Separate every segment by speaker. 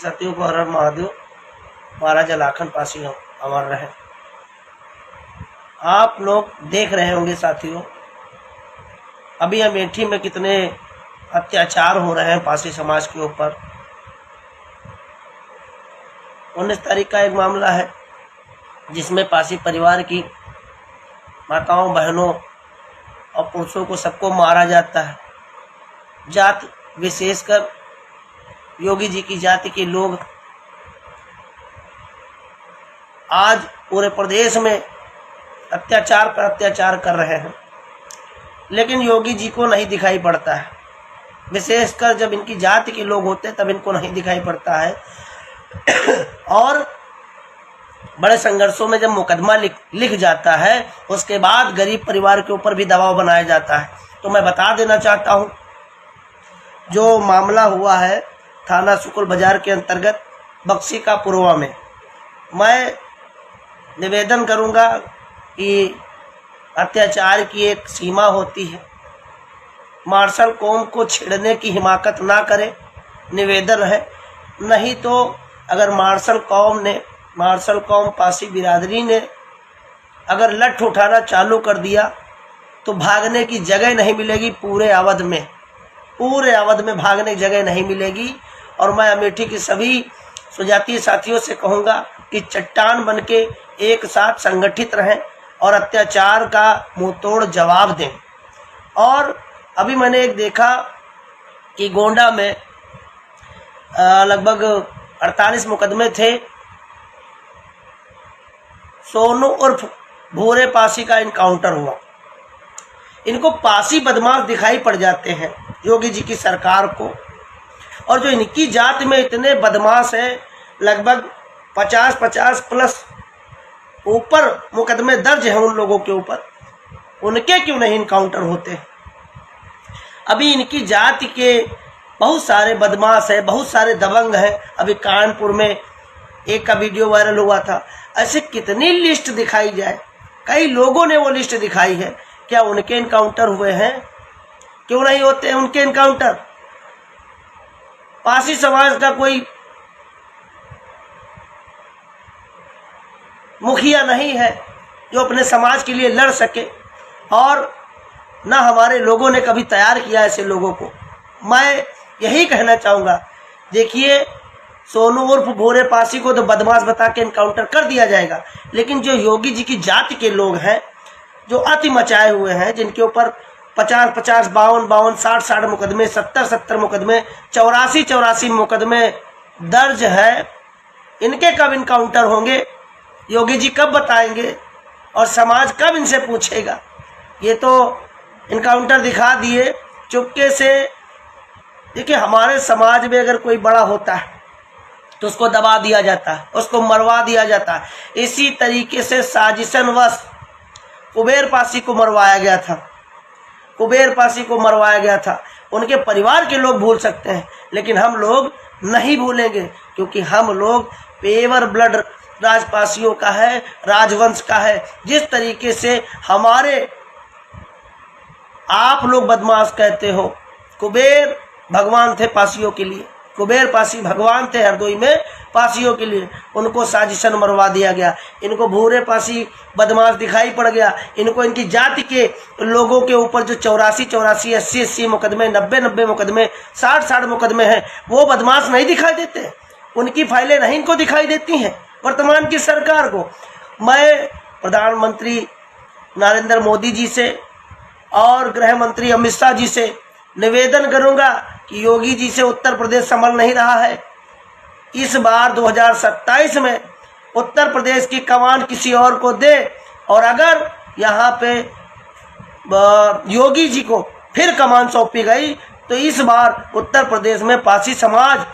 Speaker 1: सतियों को हर हर महादेव, महाराजा लाखन पासी अमर रहे। आप लोग देख रहे होंगे साथियों, अभी अमेठी में कितने अत्याचार हो रहे हैं पासी समाज के ऊपर। 19 तारीख का एक मामला है जिसमें पासी परिवार की माताओं, बहनों और पुरुषों को सबको मारा जाता है। जात विशेषकर योगी जी की जाति के लोग आज पूरे प्रदेश में अत्याचार पर अत्याचार कर रहे हैं, लेकिन योगी जी को नहीं दिखाई पड़ता है। विशेषकर जब इनकी जाति के लोग होते हैं तब इनको नहीं दिखाई पड़ता है। और बड़े संघर्षों में जब मुकदमा लिख जाता है, उसके बाद गरीब परिवार के ऊपर भी दबाव बनाया जाता है। तो मैं बता देना चाहता हूँ, जो मामला हुआ है थाना शुक्ल बाजार के अंतर्गत बक्सी का पुरवा में, मैं निवेदन करूँगा कि अत्याचार की एक सीमा होती है। मार्शल कौम को छेड़ने की हिमाकत ना करे, निवेदन है। नहीं तो अगर मार्शल कौम पासी बिरादरी ने अगर लठ उठाना चालू कर दिया तो भागने की जगह नहीं मिलेगी। पूरे अवध में भागने की जगह नहीं मिलेगी। और मैं अमेठी के सभी स्वजातीय साथियों से कहूँगा कि चट्टान बनके एक साथ संगठित रहें और अत्याचार का मुंहतोड़ जवाब दें। और अभी मैंने एक देखा कि गोंडा में लगभग 48 मुकदमे थे। सोनू उर्फ भूरे पासी का इनकाउंटर हुआ। इनको पासी बदमाश दिखाई पड़ जाते हैं योगी जी की सरकार को। और जो इनकी जात में इतने बदमाश हैं, लगभग 50 प्लस ऊपर मुकदमे दर्ज हैं उन लोगों के ऊपर, उनके क्यों नहीं इनकाउंटर होते? अभी इनकी जाति के बहुत सारे बदमाश हैं, बहुत सारे दबंग हैं। अभी कानपुर में एक का वीडियो वायरल हुआ था। ऐसे कितनी लिस्ट दिखाई जाए, कई लोगों ने वो लिस्ट दिखाई है। क्या उनके इनकाउंटर हुए हैं? क्यों नहीं होते हैं उनके इनकाउंटर? पासी समाज का कोई मुखिया नहीं है जो अपने समाज के लिए लड़ सके, और ना हमारे लोगों ने कभी तैयार किया ऐसे लोगों को। मैं यही कहना चाहूँगा, देखिए सोनू उर्फ भूरे पासी को तो बदमाश बता के इनकाउंटर कर दिया जाएगा, लेकिन जो योगी जी की जाति के लोग हैं, जो अति मचाए हुए हैं, जिनके ऊपर 50, 52, 60 मुकदमे, 70 मुकदमे, 84 मुकदमे दर्ज है, इनके कब इनकाउंटर होंगे? योगी जी कब बताएंगे? और समाज कब इनसे पूछेगा? ये तो इनकाउंटर दिखा दिए चुपके से। देखिए, हमारे समाज में अगर कोई बड़ा होता है तो उसको दबा दिया जाता है, उसको मरवा दिया जाता है। इसी तरीके से साजिशनवश कुबेर पासी को मरवाया गया था। उनके परिवार के लोग भूल सकते हैं, लेकिन हम लोग नहीं भूलेंगे, क्योंकि हम लोग पेवर ब्लड राजपासियों का है, राजवंश का है। जिस तरीके से हमारे आप लोग बदमाश कहते हो, कुबेर भगवान थे पासियों के लिए, कुबेर पासी भगवान थे हरदोई में पासियों के लिए। उनको साजिशन मरवा दिया गया। इनको भूरे पासी बदमाश दिखाई पड़ गया। इनको इनकी जाति के लोगों के ऊपर जो 84, 80 मुकदमे, 90 मुकदमे, 60 मुकदमे हैं, वो बदमाश नहीं दिखाई देते। उनकी फाइलें नहीं इनको दिखाई देती हैं वर्तमान की सरकार को। मैं प्रधानमंत्री नरेंद्र मोदी जी से और गृह मंत्री अमित शाह जी से निवेदन करूंगा कि योगी जी से उत्तर प्रदेश संभल नहीं रहा है। इस बार 2027 में उत्तर प्रदेश की कमान किसी और को दे, और अगर यहाँ पे योगी जी को फिर कमान सौंपी गई तो इस बार उत्तर प्रदेश में पासी समाज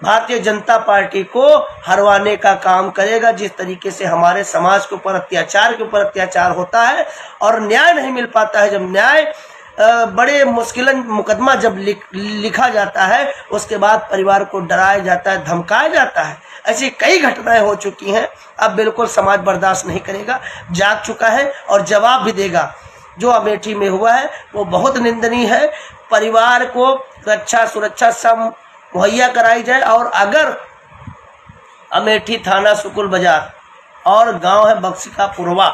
Speaker 1: भारतीय जनता पार्टी को हरवाने का काम करेगा। जिस तरीके से हमारे समाज के ऊपर अत्याचार होता है और न्याय नहीं मिल पाता है, जब न्याय बड़े मुश्किलन मुकदमा जब लिखा जाता है, उसके बाद परिवार को डराया जाता है, धमकाया जाता है। ऐसी कई घटनाएं हो चुकी हैं। अब बिल्कुल समाज बर्दाश्त नहीं करेगा, जाग चुका है और जवाब भी देगा। जो अमेठी में हुआ है वो बहुत निंदनीय है। परिवार को रक्षा सुरक्षा सब मुहैया कराई जाए। और अगर अमेठी थाना सुकुल बाजार और गांव है बक्सी का पुरवा,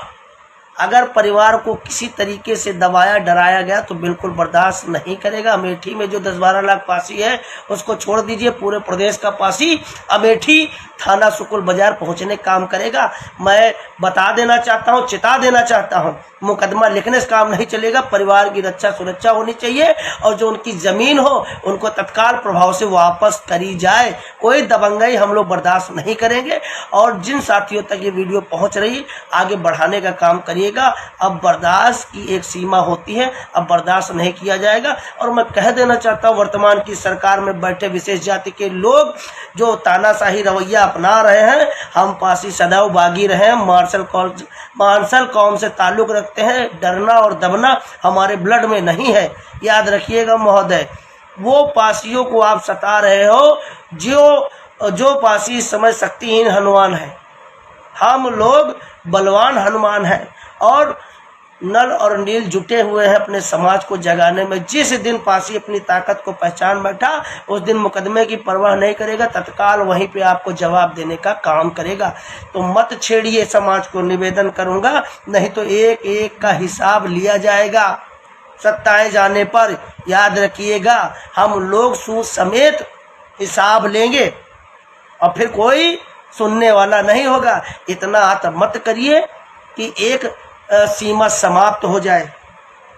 Speaker 1: अगर परिवार को किसी तरीके से दबाया डराया गया तो बिल्कुल बर्दाश्त नहीं करेगा। अमेठी में जो 10-12 लाख पासी है उसको छोड़ दीजिए, पूरे प्रदेश का पासी अमेठी थाना सुकुल बाजार पहुंचने काम करेगा। मैं बता देना चाहता हूं, चेता देना चाहता हूं, मुकदमा लिखने से काम नहीं चलेगा। परिवार की रक्षा सुरक्षा होनी चाहिए और जो उनकी जमीन हो उनको तत्काल प्रभाव से वापस करी जाए। कोई दबंगई हम लोग बर्दाश्त नहीं करेंगे। और जिन साथियों तक ये वीडियो पहुंच रही, आगे बढ़ाने का काम करिएगा। अब बर्दाश्त की एक सीमा होती है, अब बर्दाश्त नहीं किया जाएगा। और मैं कह देना चाहता हूं, वर्तमान की सरकार में बैठे विशेष जाति के लोग जो तानाशाही रवैया अपना रहे हैं, हम पासी सदैव बागी रहे हैं, मार्शल कौम से ताल्लुक रखते हैं। डरना और दबना हमारे ब्लड में नहीं है, याद रखिएगा महोदय। वो पासियों को आप सता रहे हो जो पासी इस समय शक्तिहीन हनुमान है, हम लोग बलवान हनुमान हैं। और नल और नील जुटे हुए हैं अपने समाज को जगाने में। जिस दिन पासी अपनी ताकत को पहचान बैठा उस दिन मुकदमे की परवाह नहीं करेगा, तत्काल वहीं पे आपको जवाब देने का काम करेगा। तो मत छेड़िए समाज को, निवेदन करूंगा, नहीं तो एक एक का हिसाब लिया जाएगा सत्ताएं जाने पर। याद रखिएगा, हम लोग सूद समेत हिसाब लेंगे और फिर कोई सुनने वाला नहीं होगा। इतना आत मत करिए कि एक सीमा समाप्त हो जाए।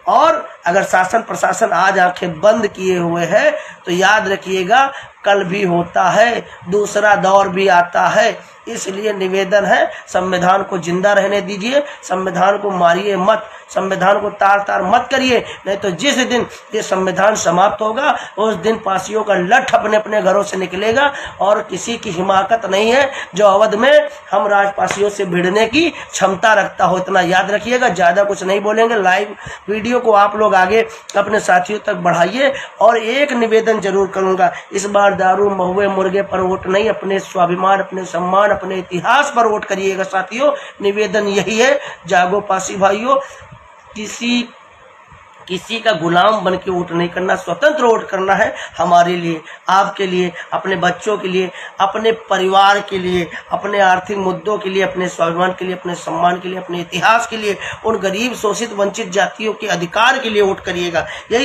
Speaker 1: और अगर शासन प्रशासन आज आंखें बंद किए हुए है तो याद रखिएगा कल भी होता है, दूसरा दौर भी आता है। इसलिए निवेदन है, संविधान को जिंदा रहने दीजिए, संविधान को मारिए मत, संविधान को तार तार मत करिए। नहीं तो जिस दिन ये संविधान समाप्त होगा उस दिन पासियों का लठ अपने अपने घरों से निकलेगा और किसी की हिमाकत नहीं है जो अवध में हम राजपासियों से भिड़ने की क्षमता रखता हो। इतना याद रखिएगा, ज़्यादा कुछ नहीं बोलेंगे। लाइव वीडियो को आप लोग आगे अपने साथियों तक बढ़ाइए। और एक निवेदन जरूर करूंगा, इस बार दारू महुए मुर्गे पर वोट नहीं, अपने स्वाभिमान, अपने सम्मान, अपने इतिहास पर वोट करिएगा साथियों। निवेदन यही है, जागो पासी भाइयों, किसी का गुलाम बन के वोट नहीं करना, स्वतंत्र वोट करना है हमारे लिए, आपके लिए, अपने बच्चों के लिए, अपने परिवार के लिए, अपने आर्थिक मुद्दों के लिए, अपने स्वाभिमान के लिए, अपने सम्मान के लिए, अपने इतिहास के लिए, उन गरीब शोषित वंचित जातियों के अधिकार के लिए वोट करिएगा। यही